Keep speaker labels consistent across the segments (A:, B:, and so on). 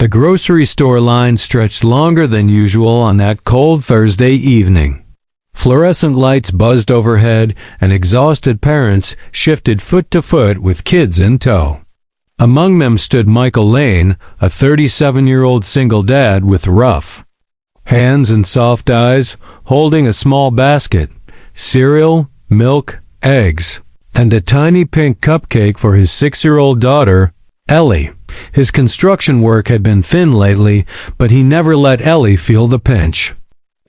A: The grocery store line stretched longer than usual on that cold Thursday evening. Fluorescent lights buzzed overhead, and exhausted parents shifted foot to foot with kids in tow. Among them stood Michael Lane, a 37-year-old single dad with rough hands and soft eyes, holding a small basket, cereal, milk, eggs, and a tiny pink cupcake for his 6-year-old daughter, Ellie. His construction work had been thin lately, but he never let Ellie feel the pinch.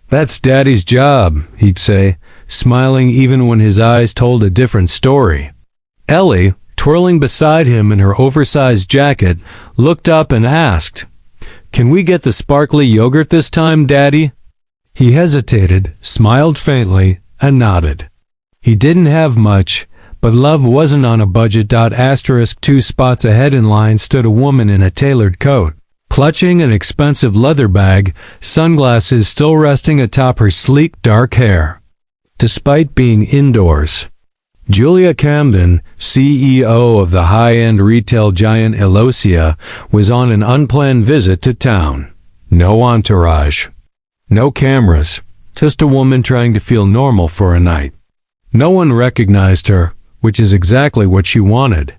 A: "That's Daddy's job," he'd say, smiling even when his eyes told a different story. Ellie, twirling beside him in her oversized jacket, looked up and asked, "Can we get the sparkly yogurt this time, Daddy?" He hesitated, smiled faintly, and nodded. He didn't have much, but love wasn't on a budget. 2 spots ahead in line stood a woman in a tailored coat, clutching an expensive leather bag, sunglasses still resting atop her sleek dark hair. Despite being indoors, Julia Camden, CEO of the high-end retail giant Elosia, was on an unplanned visit to town. No entourage, no cameras, just a woman trying to feel normal for a night. No one recognized her, which is exactly what she wanted.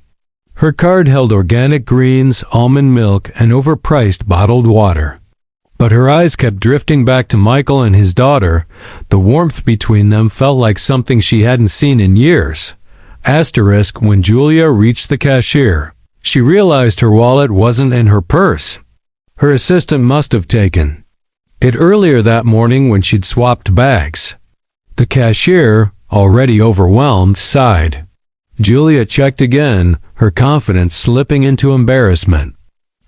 A: Her card held organic greens, almond milk, and overpriced bottled water. But her eyes kept drifting back to Michael and his daughter. The warmth between them felt like something she hadn't seen in years. When Julia reached the cashier, she realized her wallet wasn't in her purse. Her assistant must have taken it earlier that morning when she'd swapped bags. The cashier, already overwhelmed, sighed. Julia checked again, her confidence slipping into embarrassment.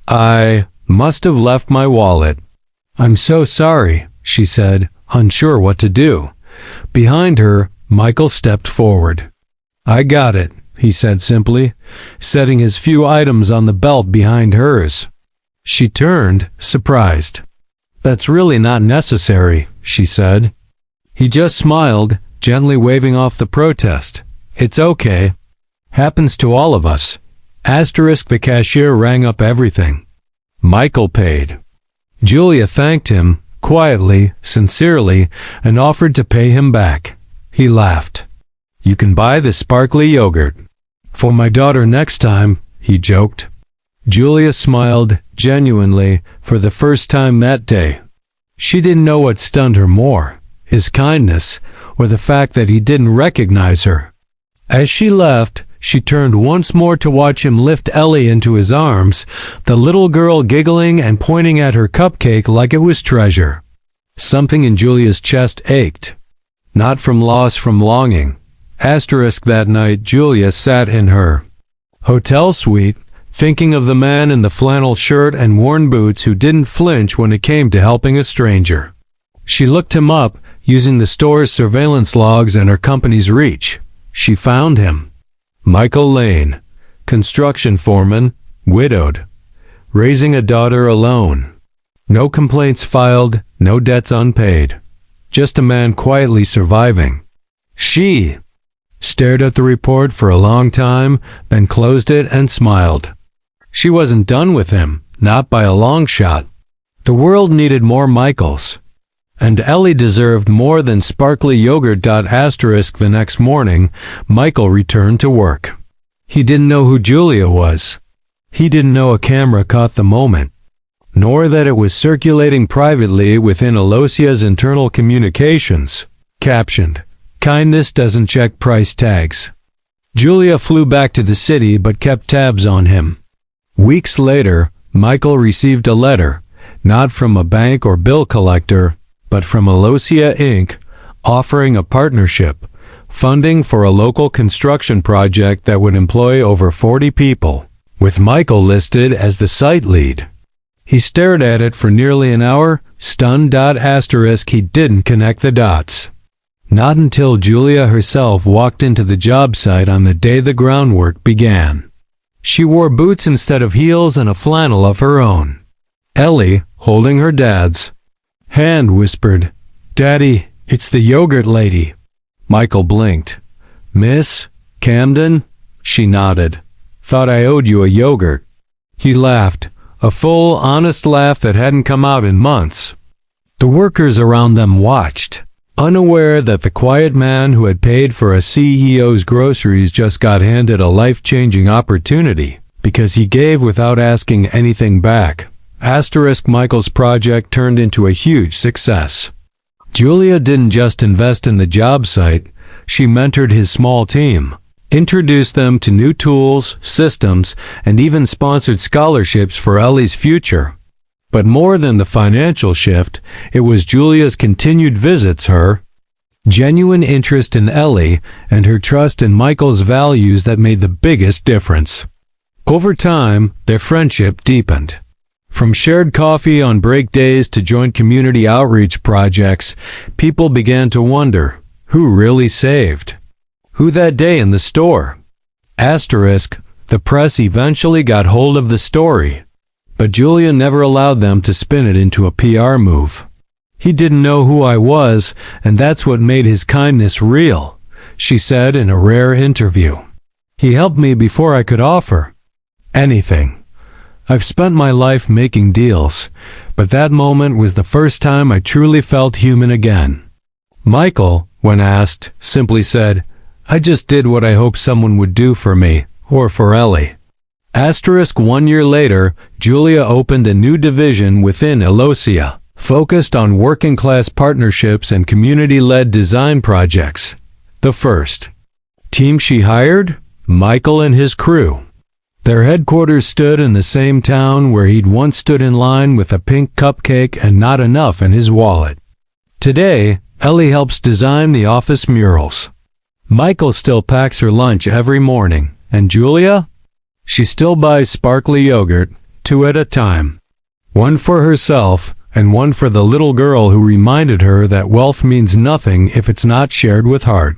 A: "I must have left my wallet." "I'm so sorry," she said, unsure what to do. Behind her, Michael stepped forward. "I got it," he said simply, setting his few items on the belt behind hers. She turned, surprised. "That's really not necessary," she said. He just smiled, gently waving off the protest. "It's okay. Happens to all of us." The cashier rang up everything. Michael paid. Julia thanked him, quietly, sincerely, and offered to pay him back. He laughed. "You can buy the sparkly yogurt for my daughter next time," he joked. Julia smiled, genuinely, for the first time that day. She didn't know what stunned her more, his kindness, or the fact that he didn't recognize her. As she left, she turned once more to watch him lift Ellie into his arms, the little girl giggling and pointing at her cupcake like it was treasure. Something in Julia's chest ached. Not from loss, from longing. That night, Julia sat in her hotel suite, thinking of the man in the flannel shirt and worn boots who didn't flinch when it came to helping a stranger. She looked him up, using the store's surveillance logs and her company's reach. She found him. Michael Lane, construction foreman, widowed, raising a daughter alone. No complaints filed, no debts unpaid. Just a man quietly surviving. She stared at the report for a long time, then closed it and smiled. She wasn't done with him, not by a long shot. The world needed more Michaels. And Ellie deserved more than sparkly yogurt. The next morning, Michael returned to work. He didn't know who Julia was. He didn't know a camera caught the moment, nor that it was circulating privately within Elosia's internal communications. Captioned, "Kindness doesn't check price tags." Julia flew back to the city but kept tabs on him. Weeks later, Michael received a letter, not from a bank or bill collector, but from Elosia Inc., offering a partnership, funding for a local construction project that would employ over 40 people, with Michael listed as the site lead. He stared at it for nearly an hour, stunned. He didn't connect the dots. Not until Julia herself walked into the job site on the day the groundwork began. She wore boots instead of heels and a flannel of her own. Ellie, holding her dad's hand, whispered, "Daddy, it's the yogurt lady." Michael blinked. "Miss Camden?" She nodded. "Thought I owed you a yogurt." He laughed. a full, honest laugh that hadn't come out in months. The workers around them watched, unaware that the quiet man who had paid for a CEO's groceries just got handed a life-changing opportunity because he gave without asking anything back. Michael's project turned into a huge success. Julia didn't just invest in the job site, she mentored his small team, introduced them to new tools, systems, and even sponsored scholarships for Ellie's future. But more than the financial shift, it was Julia's continued visits, her genuine interest in Ellie, and her trust in Michael's values that made the biggest difference. Over time, their friendship deepened. From shared coffee on break days to joint community outreach projects, people began to wonder, who really saved? Who that day in the store? The press eventually got hold of the story, but Julia never allowed them to spin it into a PR move. He didn't know who I was, and that's what made his kindness real, she said in a rare interview. He helped me before I could offer anything. I've spent my life making deals, but that moment was the first time I truly felt human again. Michael, when asked, simply said, I just did what I hoped someone would do for me, or for Ellie. 1 year later, Julia opened a new division within Elosia, focused on working-class partnerships and community-led design projects. The first team she hired? Michael and his crew. Their headquarters stood in the same town where he'd once stood in line with a pink cupcake and not enough in his wallet. Today, Ellie helps design the office murals. Michael still packs her lunch every morning, and Julia? She still buys sparkly yogurt, 2 at a time. One for herself, and one for the little girl who reminded her that wealth means nothing if it's not shared with heart.